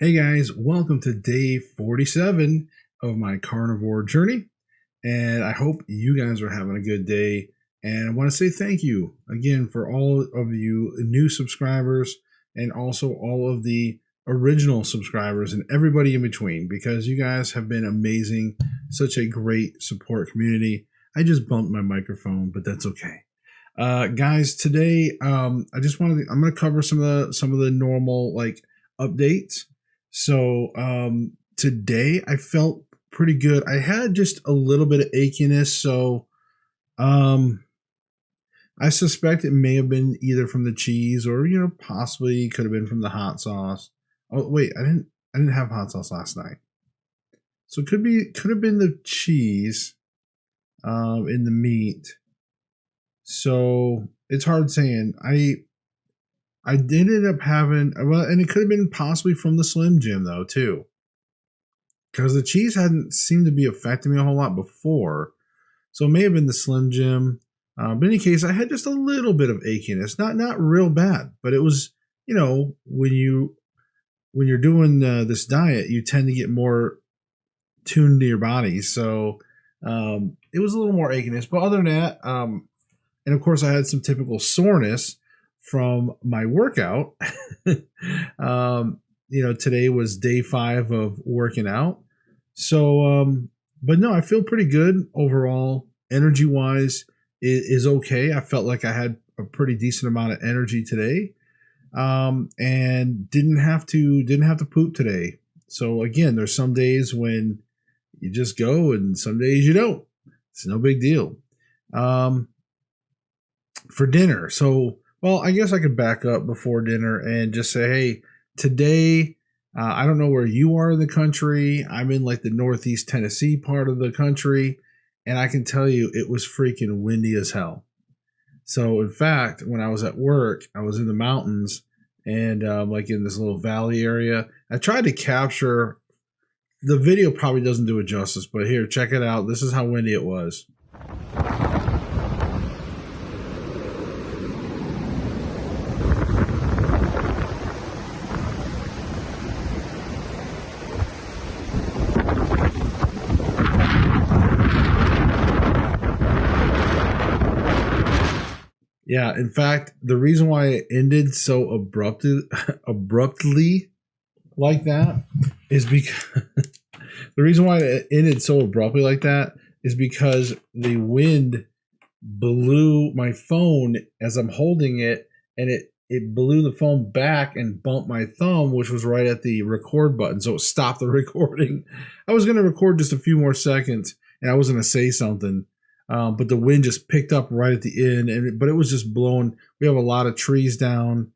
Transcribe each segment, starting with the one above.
Hey guys, welcome to day 47 of my carnivore journey. And I hope you guys are having a good day. And I want to say thank you again for all of you new subscribers and also all of the original subscribers and everybody in between, because you guys have been amazing. Such a great support community. I just bumped my microphone, but that's okay. Guys, today I'm going to cover some of the normal updates. So today I felt pretty good. I had just a little bit of achiness, so I suspect it may have been either from the cheese or possibly could have been from the hot sauce. Oh wait, I didn't have hot sauce last night, so could have been the cheese in the meat. So it's hard saying. I did end up having, well, and it could have been possibly from the Slim Jim though too, because the cheese hadn't seemed to be affecting me a whole lot before, so it may have been the Slim Jim. But in any case, I had just a little bit of achiness, not real bad, but it was, when you're doing this diet, you tend to get more tuned to your body, so it was a little more achiness. But other than that, and of course, I had some typical soreness from my workout. Today was day 5 of working out. So, but no, I feel pretty good overall. Energy wise, it is okay. I felt like I had a pretty decent amount of energy today, and didn't have to poop today. So again, there's some days when you just go, and some days you don't. It's no big deal. For dinner, well, I guess I could back up before dinner and just say, hey, today, I don't know where you are in the country. I'm in like the Northeast Tennessee part of the country, and I can tell you it was freaking windy as hell. So, in fact, when I was at work, I was in the mountains and like in this little valley area. I tried to capture the video, probably doesn't do it justice, but here, check it out. This is how windy it was. Yeah, in fact, the reason why it ended so abruptly like that is because the reason why it ended so abruptly like that is because the wind blew my phone as I'm holding it, and it blew the phone back and bumped my thumb, which was right at the record button, so it stopped the recording. I was going to record just a few more seconds, and I was going to say something. But the wind just picked up right at the end, but it was just blowing. We have a lot of trees down.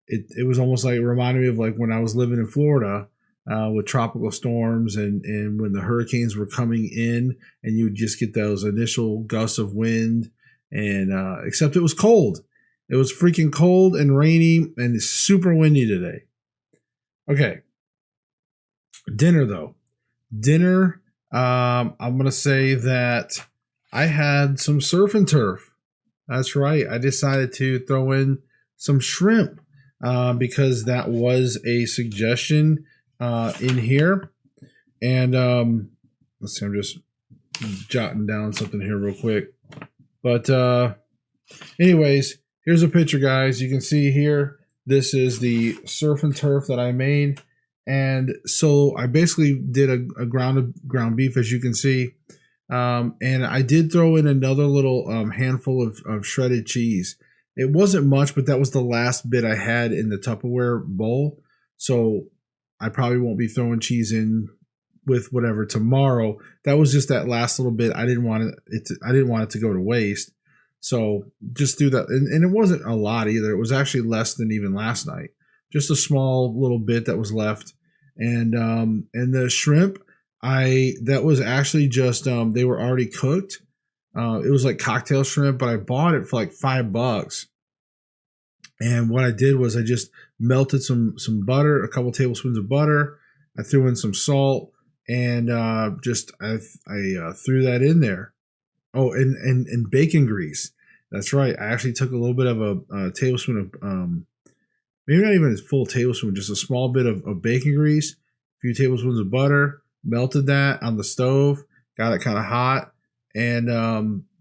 It was almost like, it reminded me of like when I was living in Florida with tropical storms and when the hurricanes were coming in, and you would just get those initial gusts of wind. And except it was cold. It was freaking cold and rainy and super windy today. Okay. Dinner though. I'm going to say that I had some surf and turf. That's right. I decided to throw in some shrimp because that was a suggestion in here. And let's see, I'm just jotting down something here real quick. But anyways, here's a picture, guys. You can see here, this is the surf and turf that I made. And so I basically did a ground beef, as you can see. And I did throw in another little handful of shredded cheese. It wasn't much, but that was the last bit I had in the Tupperware bowl. So I probably won't be throwing cheese in with whatever tomorrow. That was just that last little bit. I didn't want it to go to waste. So just do that. And it wasn't a lot either. It was actually less than even last night. Just a small little bit that was left. And the shrimp, that was actually just they were already cooked. It was like cocktail shrimp, but I bought it for like $5. And what I did was I just melted some butter, a couple tablespoons of butter. I threw in some salt, and I threw that in there. Oh, and bacon grease. That's right. I actually took a little bit of a tablespoon of maybe not even a full tablespoon, just a small bit of bacon grease, a few tablespoons of butter, melted that on the stove, got it kind of hot, and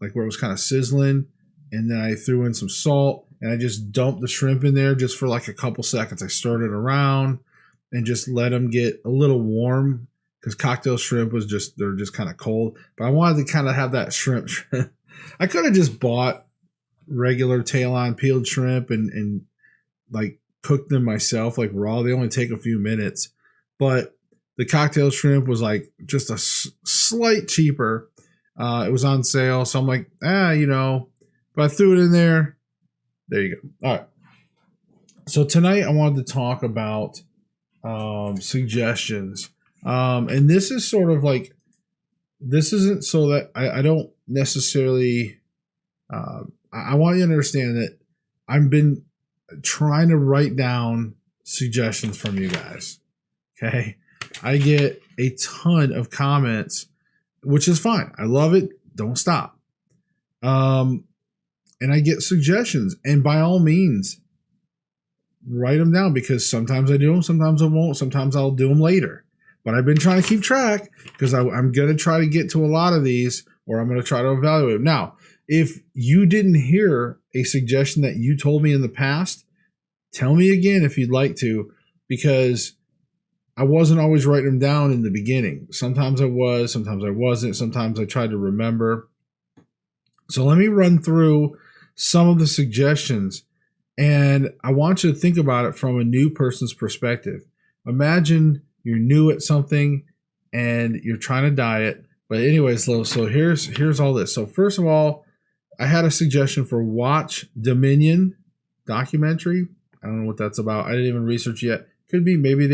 like where it was kind of sizzling, and then I threw in some salt, and I just dumped the shrimp in there just for like a couple seconds. I stirred it around and just let them get a little warm, because cocktail shrimp was they're just kind of cold. But I wanted to kind of have that shrimp. I could have just bought regular tail-on peeled shrimp and like cooked them myself, like raw. They only take a few minutes. But the cocktail shrimp was like just a slight cheaper. It was on sale. So I'm like, but I threw it in there. There you go. All right. So tonight I wanted to talk about suggestions. And this is sort of like, this isn't so that I don't necessarily, I want you to understand that I've been trying to write down suggestions from you guys. Okay. I get a ton of comments, which is fine. I love it. Don't stop. And I get suggestions, and by all means, write them down, because sometimes I do them, sometimes I won't, sometimes I'll do them later. But I've been trying to keep track, because I'm going to try to get to a lot of these, or I'm going to try to evaluate them. Now, if you didn't hear a suggestion that you told me in the past, tell me again if you'd like to, because I wasn't always writing them down in the beginning. Sometimes I was, sometimes I wasn't, sometimes I tried to remember. So let me run through some of the suggestions, and I want you to think about it from a new person's perspective. Imagine you're new at something and you're trying to diet. But anyways, so here's all this. So first of all, I had a suggestion for watch Dominion documentary. I don't know what that's about. I didn't even research yet. Could be, maybe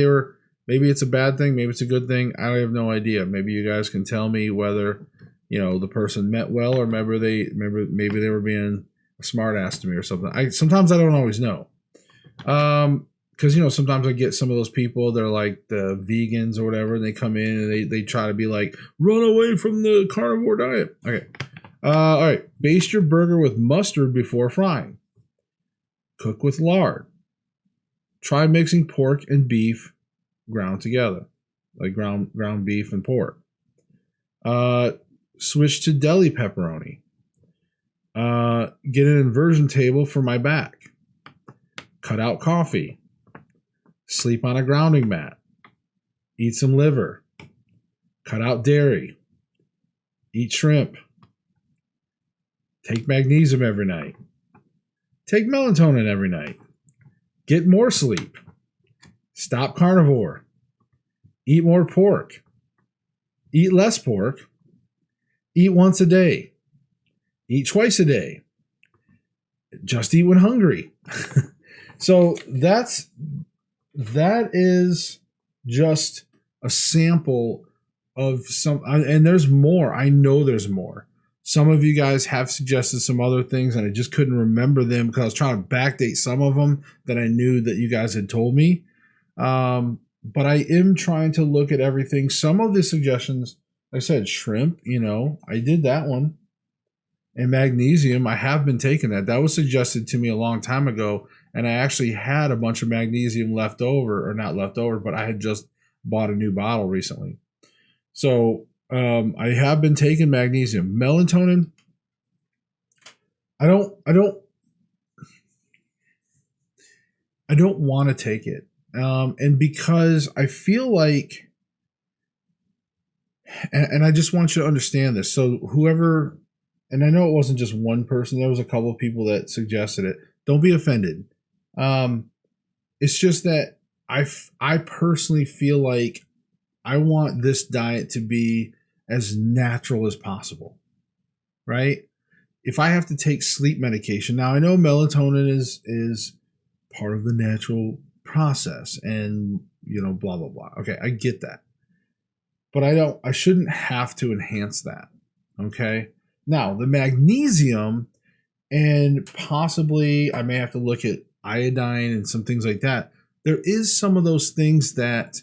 it's a bad thing, maybe it's a good thing. I have no idea. Maybe you guys can tell me whether, the person meant well, or maybe they were being a smart ass to me or something. Sometimes I don't always know. Because, sometimes I get some of those people, they're like the vegans or whatever, and they come in and they try to be like, run away from the carnivore diet. Okay. All right. Baste your burger with mustard before frying. Cook with lard. Try mixing pork and beef ground together, like ground beef and pork. Switch to deli pepperoni. Get an inversion table for my back. Cut out coffee. Sleep on a grounding mat. Eat some liver. Cut out dairy. Eat shrimp. Take magnesium every night. Take melatonin every night. Get more sleep. Stop carnivore. Eat more pork. Eat less pork. Eat once a day. Eat twice a day. Just eat when hungry. So that is just a sample of some, and there's more. I know there's more. Some of you guys have suggested some other things, and I just couldn't remember them because I was trying to backdate some of them that I knew that you guys had told me. But I am trying to look at everything. Some of the suggestions, like I said, shrimp, I did that one. And magnesium, I have been taking that. That was suggested to me a long time ago. And I actually had a bunch of magnesium left over, or not left over, but I had just bought a new bottle recently. So I have been taking magnesium. Melatonin, I don't want to take it. And because I feel like, and I just want you to understand this. So whoever, and I know it wasn't just one person, there was a couple of people that suggested it. Don't be offended. It's just that I personally feel like I want this diet to be as natural as possible, right? If I have to take sleep medication, now I know melatonin is part of the natural process, and blah blah blah. Okay, I get that, but I shouldn't have to enhance that. Okay, now the magnesium, and possibly I may have to look at iodine and some things like that. There is some of those things that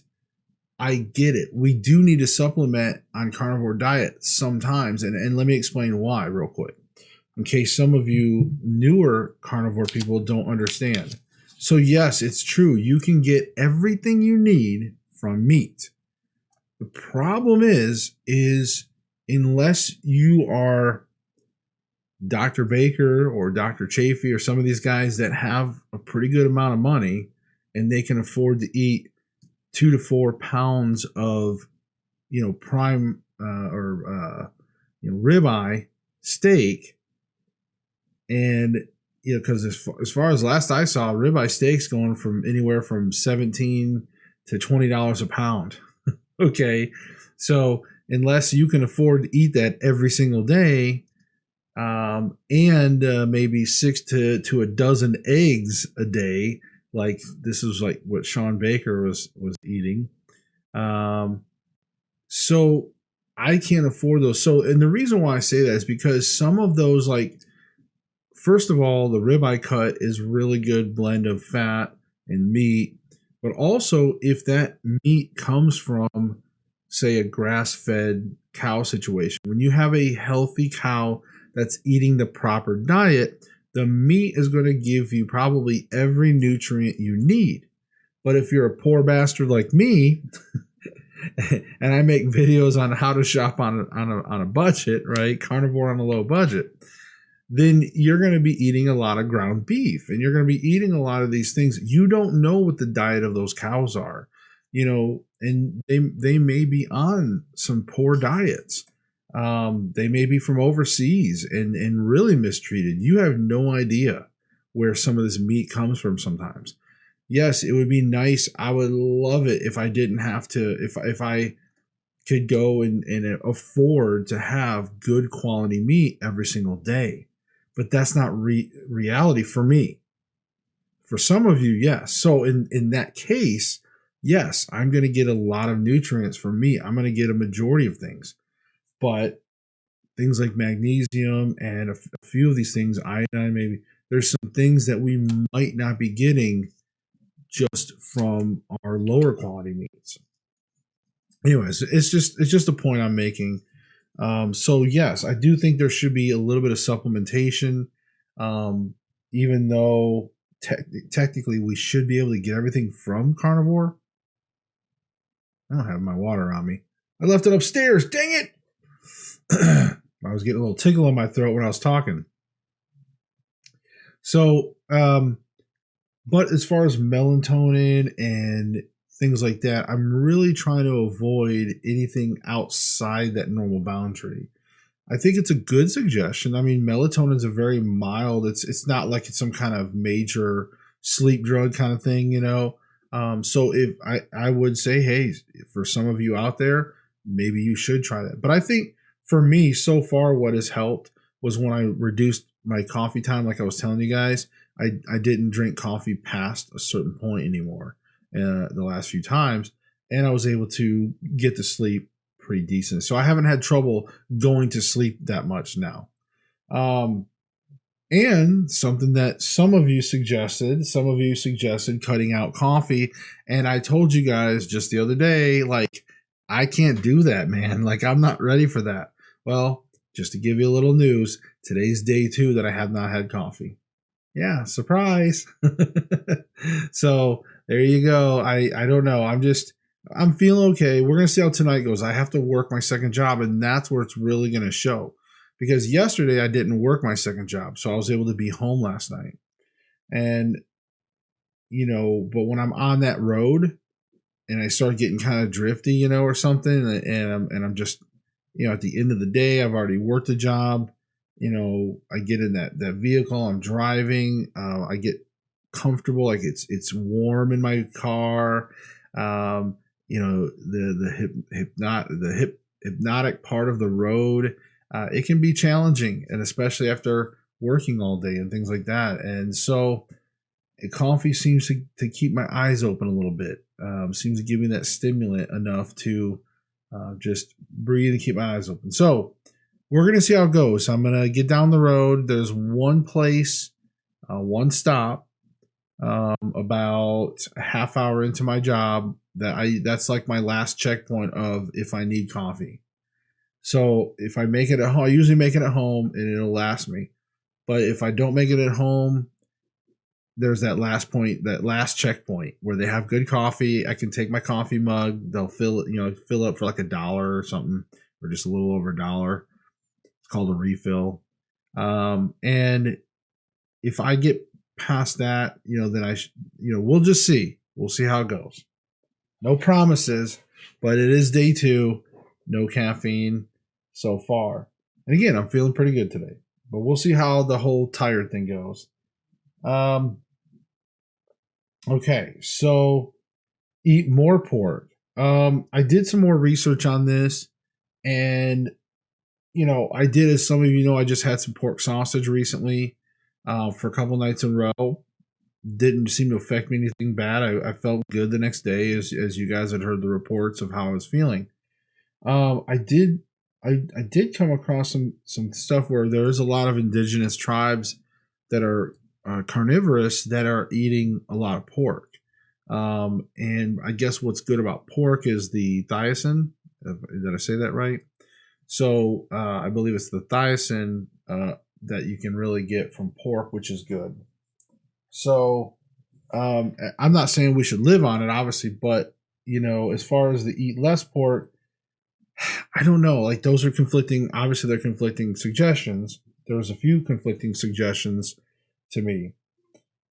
I get it. We do need to supplement on carnivore diet sometimes, and let me explain why real quick, in case some of you newer carnivore people don't understand. So yes, it's true. You can get everything you need from meat. The problem is unless you are Dr. Baker or Dr. Chafee or some of these guys that have a pretty good amount of money and they can afford to eat 2 to 4 pounds of, prime ribeye steak, and because as far as last I saw, ribeye steaks going from anywhere from $17 to $20 a pound. Okay, so unless you can afford to eat that every single day, and maybe 6 to a dozen eggs a day, like this is like what Sean Baker was eating. So I can't afford those. So, and the reason why I say that is because some of those, like, first of all, the ribeye cut is really good blend of fat and meat. But also, if that meat comes from, say, a grass-fed cow situation, when you have a healthy cow that's eating the proper diet, the meat is going to give you probably every nutrient you need. But if you're a poor bastard like me, and I make videos on how to shop on a budget, right? Carnivore on a low budget, then you're going to be eating a lot of ground beef and you're going to be eating a lot of these things. You don't know what the diet of those cows are, and they may be on some poor diets. They may be from overseas and really mistreated. You have no idea where some of this meat comes from sometimes. Yes, it would be nice. I would love it if I didn't have to, if I could go and afford to have good quality meat every single day. But that's not reality for me. For some of you, yes. So in that case, yes, I'm going to get a lot of nutrients from meat. I'm going to get a majority of things. But things like magnesium and a few of these things, iodine maybe, there's some things that we might not be getting just from our lower quality meats. Anyways, it's just a point I'm making. So yes, I do think there should be a little bit of supplementation, even though technically we should be able to get everything from Carnivore. I don't have my water on me. I left it upstairs. Dang it! I was getting a little tickle in my throat when I was talking. So, but as far as melatonin and things like that, I'm really trying to avoid anything outside that normal boundary. I think it's a good suggestion. I mean, melatonin is a very mild. It's not like it's some kind of major sleep drug kind of thing, So if I would say, hey, for some of you out there, maybe you should try that. But I think for me, so far, what has helped was when I reduced my coffee time, like I was telling you guys. I didn't drink coffee past a certain point anymore the last few times, and I was able to get to sleep pretty decent. So I haven't had trouble going to sleep that much now. And something that some of you suggested cutting out coffee, and I told you guys just the other day, like, I can't do that, man. Like, I'm not ready for that. Well, just to give you a little news, today's day 2 that I have not had coffee. Yeah, surprise. So there you go. I don't know. I'm feeling okay. We're going to see how tonight goes. I have to work my second job, and that's where it's really going to show. Because yesterday I didn't work my second job, so I was able to be home last night. And, but when I'm on that road and I start getting kind of drifty, or something, and I'm just, at the end of the day, I've already worked a job. I get in that vehicle, I'm driving, I get comfortable, like it's warm in my car. The hypnotic part of the road, it can be challenging, and especially after working all day and things like that. And so coffee seems to keep my eyes open a little bit, seems to give me that stimulant enough to just breathe and keep my eyes open. So we're going to see how it goes. I'm going to get down the road. There's one place, one stop, about a half hour into my job that's like my last checkpoint of if I need coffee. So if I make it at home, I usually make it at home and it'll last me. But if I don't make it at home, there's that last point, that last checkpoint where they have good coffee. I can take my coffee mug. They'll fill up for like $1 or something, or just a little over $1. It's called a refill. And if I get past that, then we'll just see. We'll see how it goes. No promises, but it is day 2. No caffeine so far. And again, I'm feeling pretty good today, but we'll see how the whole tired thing goes. Okay, so eat more pork. I did some more research on this, and I did, as some of you know, I just had some pork sausage recently for a couple nights in a row. Didn't seem to affect me anything bad. I felt good the next day, as you guys had heard the reports of how I was feeling. I did come across some stuff where there's a lot of indigenous tribes that are carnivorous that are eating a lot of pork. And I guess what's good about pork is the thiacin. Did I say that right? So I believe it's the thiacin that you can really get from pork, which is good. So I'm not saying we should live on it, obviously, but as far as the eat less pork, I don't know. Like, those are conflicting. Obviously, they're conflicting suggestions. There was a few conflicting suggestions to me.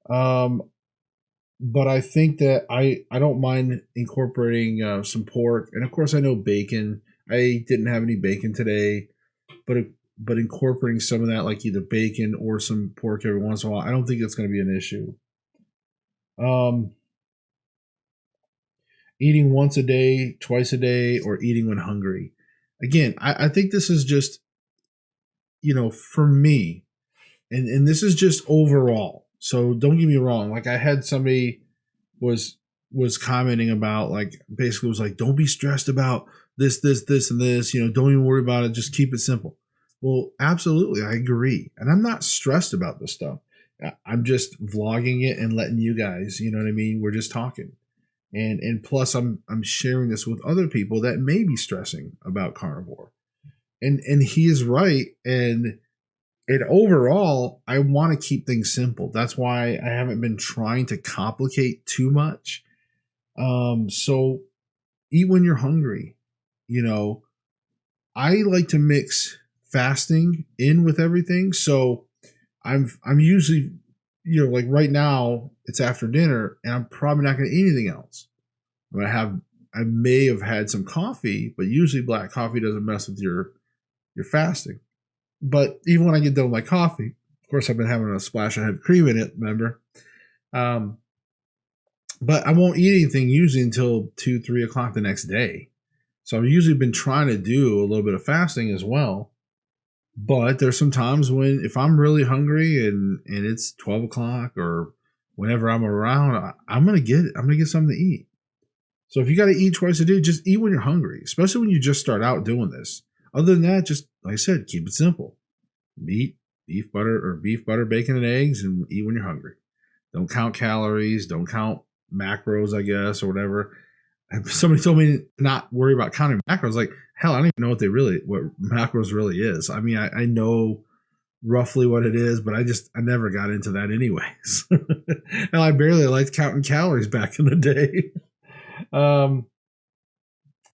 But I think that I don't mind incorporating some pork, and of course I know bacon. I didn't have any bacon today, but incorporating some of that, like either bacon or some pork every once in a while, I don't think it's going to be an issue. Eating once a day, twice a day, or eating when hungry. Again, I think this is just, for me, and this is just overall. So don't get me wrong. Like, I had somebody was commenting about, like, basically was like, don't be stressed about this, and this, don't even worry about it. Just keep it simple. Well, absolutely. I agree. And I'm not stressed about this stuff. I'm just vlogging it and letting you guys, you know what I mean? We're just talking. And plus I'm sharing this with other people that may be stressing about carnivore. And he is right. And overall, I want to keep things simple. That's why I haven't been trying to complicate too much. So eat when you're hungry. I like to mix fasting in with everything. So I'm usually, like right now it's after dinner and I'm probably not going to eat anything else. I may have had some coffee, but usually black coffee doesn't mess with your fasting. But even when I get done with my coffee, of course I've been having a splash of heavy cream in it, remember? But I won't eat anything usually until 2-3 o'clock the next day. So I've usually been trying to do a little bit of fasting as well. But there's some times when, if I'm really hungry and it's 12 o'clock or whenever I'm around, I'm gonna get something to eat. So if you got to eat twice a day, just eat when you're hungry, especially when you just start out doing this. Other than that, just like I said, keep it simple. Meat, beef butter, bacon, and eggs, and eat when you're hungry. Don't count calories. Don't count macros, I guess, or whatever. Somebody told me to not worry about counting macros. Like, hell, I don't even know what macros really is. I mean, I know roughly what it is, but I never got into that anyways. And I barely liked counting calories back in the day.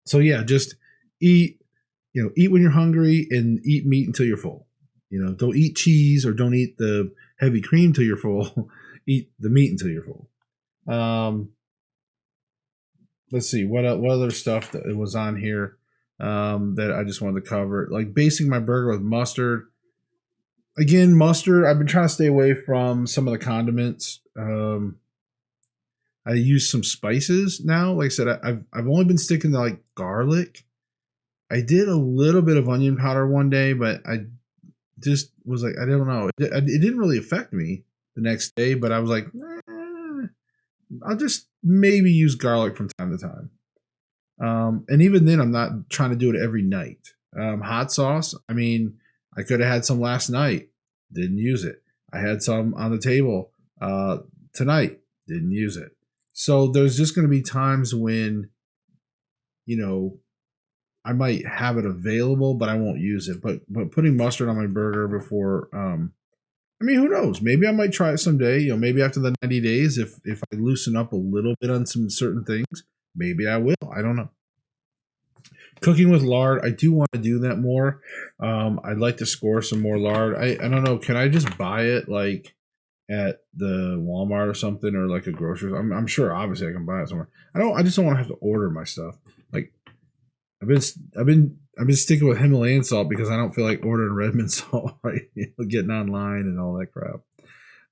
So yeah, just eat when you're hungry and eat meat until you're full. Don't eat cheese or don't eat the heavy cream till you're full. Eat the meat until you're full. Let's see what other stuff that was on here that I just wanted to cover. Like basting my burger with mustard. Again, mustard, I've been trying to stay away from some of the condiments. I use some spices now. Like I said, I've only been sticking to like garlic. I did a little bit of onion powder one day, but I just was like, I don't know. It didn't really affect me the next day, but I was like, I'll just maybe use garlic from time to time. And even then, I'm not trying to do it every night. Hot sauce, I mean, I could have had some last night, didn't use it. I had some on the table tonight, didn't use it. So there's just going to be times when, I might have it available, but I won't use it. But putting mustard on my burger before I mean, who knows? Maybe I might try it someday. You know, maybe after the 90 days, if I loosen up a little bit on some certain things, maybe I will. I don't know. Cooking with lard, I do want to do that more. I'd like to score some more lard. I don't know. Can I just buy it like at the Walmart or something, or like a grocery? I'm sure. Obviously, I can buy it somewhere. I just don't want to have to order my stuff. Like I've been sticking with Himalayan salt because I don't feel like ordering Redmond salt, right? Getting online and all that crap.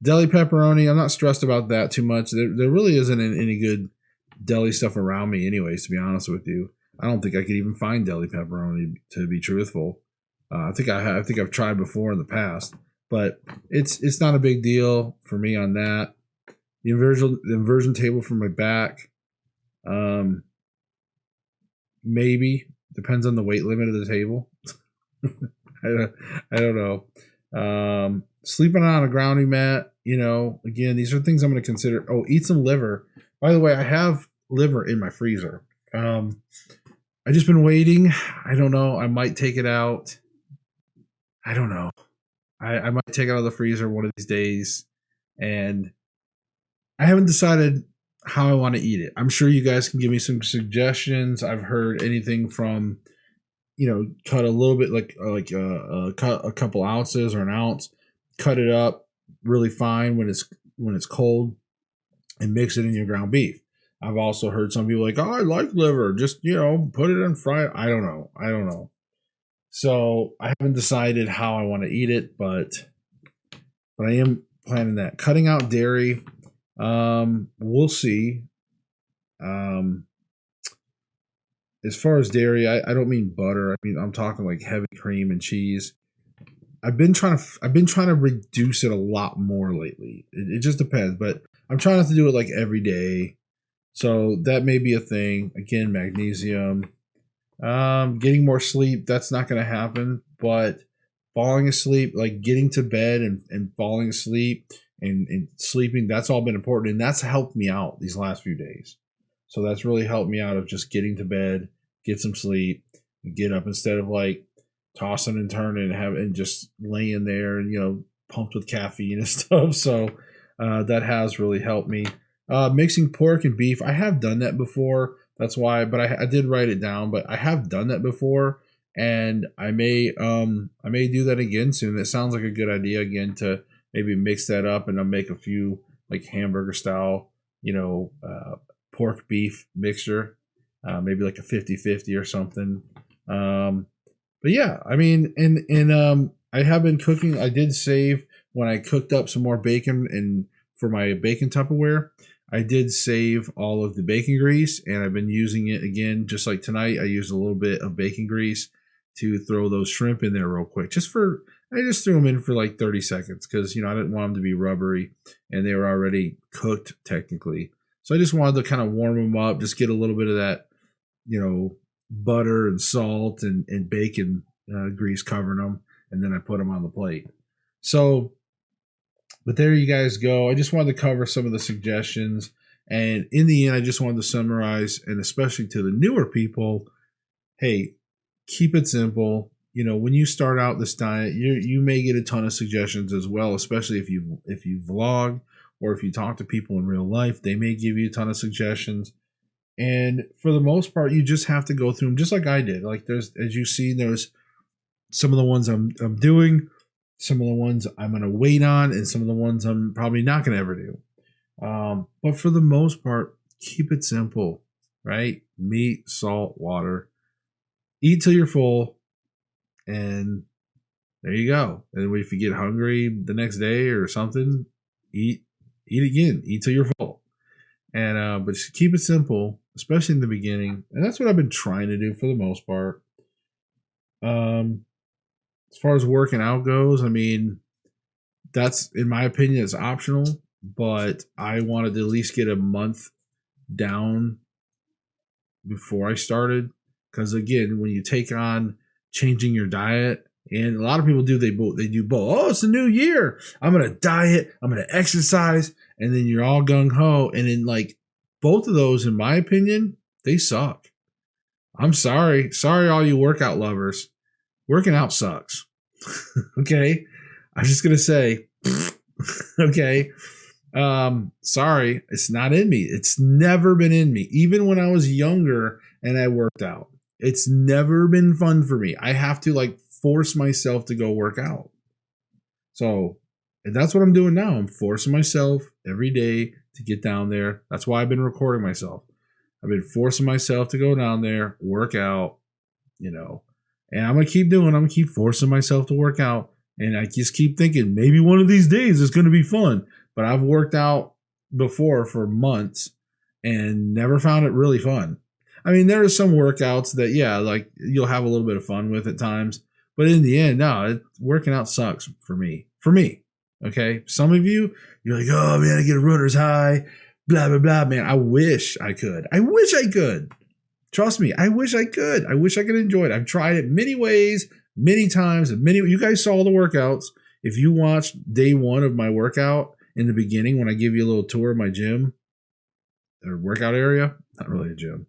Deli pepperoni, I'm not stressed about that too much. There really isn't any good deli stuff around me, anyways. To be honest with you, I don't think I could even find deli pepperoni. To be truthful, I think I've tried before in the past, but it's not a big deal for me on that. The inversion table for my back, maybe depends on the weight limit of the table. I don't know. Sleeping on a grounding mat, again, these are things I'm going to consider. Oh, eat some liver. By the way, I have liver in my freezer. I just been waiting. I don't know. I might take it out. I don't know. I might take it out of the freezer one of these days, and I haven't decided how I want to eat it. I'm sure you guys can give me some suggestions. I've heard anything from, cut a little bit, cut a couple ounces or an ounce, cut it up really fine when it's cold, and mix it in your ground beef. I've also heard some people like, oh, I like liver, just put it in fry. I don't know. So I haven't decided how I want to eat it, but I am planning that. Cutting out dairy, we'll see. As far as dairy, I don't mean butter. I mean, I'm talking like heavy cream and cheese. I've been trying to reduce it a lot more lately. It just depends, but I'm trying not to do it like every day. So that may be a thing. Again, magnesium. Getting more sleep, that's not going to happen. But falling asleep, like getting to bed and falling asleep and sleeping, that's all been important. And that's helped me out these last few days. So that's really helped me out of just getting to bed, get some sleep, get up instead of like tossing and turning and just laying there and, pumped with caffeine and stuff. So that has really helped me. Mixing pork and beef, I have done that before. That's why, but I did write it down, but I have done that before, and I may do that again soon. It sounds like a good idea again to maybe mix that up, and I'll make a few like hamburger style, pork beef mixture, maybe like a 50-50 or something. But yeah, I mean, and I have been cooking. I did save when I cooked up some more bacon and for my bacon Tupperware. I did save all of the bacon grease, and I've been using it again. Just like tonight, I used a little bit of bacon grease to throw those shrimp in there real quick. I just threw them in for like 30 seconds because, I didn't want them to be rubbery, and they were already cooked technically. So I just wanted to kind of warm them up, just get a little bit of that, butter and salt and bacon grease covering them, and then I put them on the plate. So, but there you guys go. I just wanted to cover some of the suggestions. And in the end, I just wanted to summarize, and especially to the newer people, hey, keep it simple. When you start out this diet, you may get a ton of suggestions as well, especially if you vlog or if you talk to people in real life, they may give you a ton of suggestions. And for the most part, you just have to go through them just like I did. Like as you see, there's some of the ones I'm doing, some of the ones I'm going to wait on, and some of the ones I'm probably not going to ever do. But for the most part, keep it simple, right? Meat, salt, water. Eat till you're full, and there you go. And if you get hungry the next day or something, eat again. Eat till you're full. And but just keep it simple, especially in the beginning. And that's what I've been trying to do for the most part. As far as working out goes, I mean, that's, in my opinion, it's optional, but I wanted to at least get a month down before I started. Because again, when you take on changing your diet, and a lot of people they do both. Oh, it's a new year. I'm going to diet. I'm going to exercise. And then you're all gung ho. And then like both of those, in my opinion, they suck. I'm sorry. Sorry, all you workout lovers. Working out sucks. Okay? I'm just going to say, Okay. Sorry, it's not in me. It's never been in me. Even when I was younger and I worked out, it's never been fun for me. I have to like force myself to go work out. So that's what I'm doing now. I'm forcing myself every day to get down there. That's why I've been recording myself. I've been forcing myself to go down there, work out, and I'm going to keep doing, I'm going to keep forcing myself to work out. And I just keep thinking maybe one of these days it's going to be fun. But I've worked out before for months and never found it really fun. I mean, there are some workouts that, yeah, like you'll have a little bit of fun with at times. But in the end, no, working out sucks for me. For me, okay? Some of you, you're like, oh, man, I get a runner's high, blah, blah, blah. Man, I wish I could. I wish I could. Trust me, I wish I could. I wish I could enjoy it. I've tried it many ways, many times. You guys saw the workouts. If you watched day one of my workout in the beginning when I give you a little tour of my gym or workout area, not really a gym,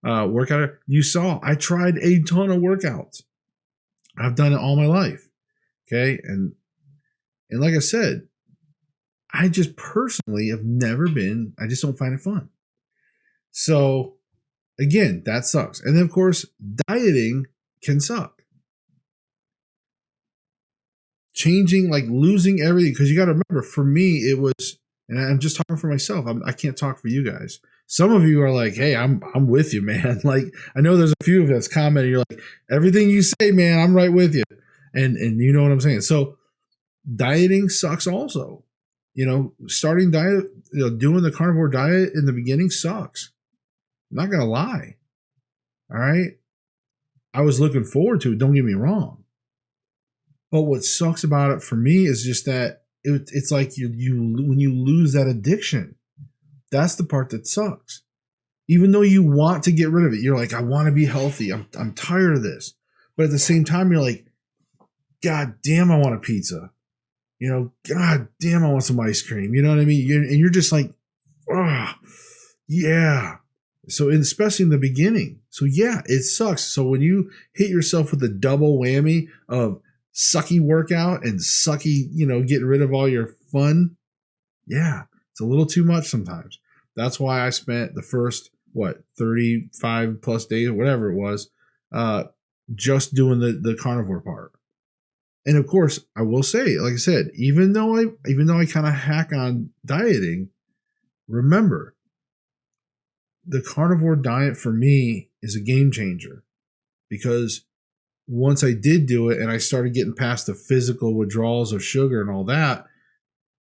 workout area, you saw I tried a ton of workouts. I've done it all my life. Okay. And like I said, I just personally have never been, I just don't find it fun. So again, that sucks. And then of course, dieting can suck. Changing, like losing everything. Because you got to remember, for me, it was, and I'm just talking for myself. I can't talk for you guys. Some of you are like, hey, I'm with you, man. Like, I know there's a few of us commenting. You're like, everything you say, man, I'm right with you. And you know what I'm saying? So dieting sucks also. Starting diet, doing the carnivore diet in the beginning sucks. I'm not going to lie. All right. I was looking forward to it. Don't get me wrong. But what sucks about it for me is just that it's like you when you lose that addiction, that's the part that sucks. Even though you want to get rid of it, you're like, I want to be healthy. I'm tired of this. But at the same time, you're like, God damn, I want a pizza. God damn, I want some ice cream. You know what I mean? And you're just like, oh, yeah. So especially in the beginning. So yeah, it sucks. So when you hit yourself with the double whammy of sucky workout and sucky, getting rid of all your fun, yeah, it's a little too much sometimes. That's why I spent the first 35 plus days or whatever it was just doing the carnivore part. And of course, I will say, like I said, even though I kind of hack on dieting, remember, the carnivore diet for me is a game changer, because once I did do it and I started getting past the physical withdrawals of sugar and all that,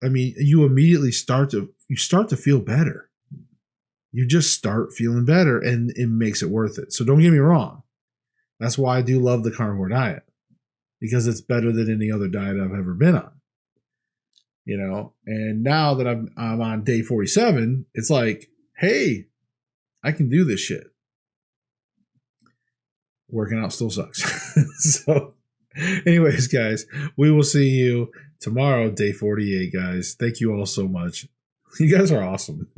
I mean, you immediately start to feel better. You just start feeling better, and it makes it worth it. So don't get me wrong. That's why I do love the carnivore diet, because it's better than any other diet I've ever been on. And now that I'm on day 47, it's like, hey, I can do this shit. Working out still sucks. So anyways, guys, we will see you tomorrow, day 48, guys. Thank you all so much. You guys are awesome.